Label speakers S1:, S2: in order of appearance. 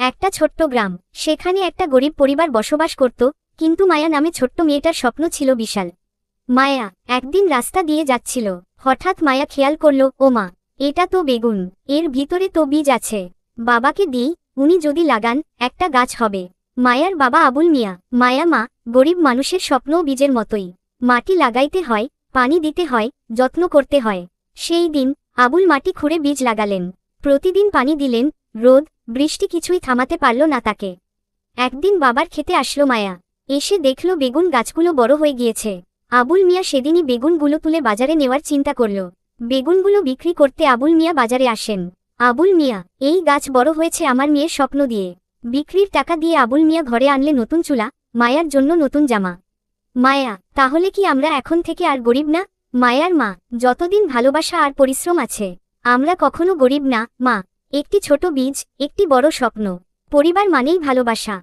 S1: একটা ছোট্ট গ্রাম, সেখানে একটা গরিব পরিবার বসবাস করত, কিন্তু মায়া নামে ছোট্ট মেয়েটার স্বপ্ন ছিল বিশাল। মায়া একদিন রাস্তা দিয়ে যাচ্ছিল, হঠাৎ মায়া খেয়াল করল, ও মা, এটা তো বেগুন, এর ভিতরে তো বীজ আছে। বাবাকে দিই, উনি যদি লাগান, একটা গাছ হবে। মায়ার বাবা আবুল মিয়া। মায়া মা, গরিব মানুষের স্বপ্নও বীজের মতোই, মাটি লাগাইতে হয়, পানি দিতে হয়, যত্ন করতে হয়। সেই দিন আবুল মাটি খুঁড়ে বীজ লাগালেন, প্রতিদিন পানি দিলেন, রোদ বৃষ্টি কিছুই থামাতে পারল না তাকে। একদিন বাবার খেতে আসলো মায়া, এসে দেখল বেগুন গাছগুলো বড় হয়ে গিয়েছে। আবুল মিয়া সেদিনই বেগুনগুলো তুলে বাজারে নেওয়ার চিন্তা করল। বেগুনগুলো বিক্রি করতে আবুল মিয়া বাজারে আসেন। আবুল মিয়া, এই গাছ বড় হয়েছে আমার মেয়ের স্বপ্ন দিয়ে। বিক্রির টাকা দিয়ে আবুল মিয়া ঘরে আনলে নতুন চুলা, মায়ার জন্য নতুন জামা। মায়া, তাহলে কি আমরা এখন থেকে আর গরিব না? মায়ার মা, যতদিন ভালোবাসা আর পরিশ্রম আছে, আমরা কখনো গরিব না মা। একটি ছোট বীজ, একটি বড় স্বপ্ন। পরিবার মানেই ভালোবাসা।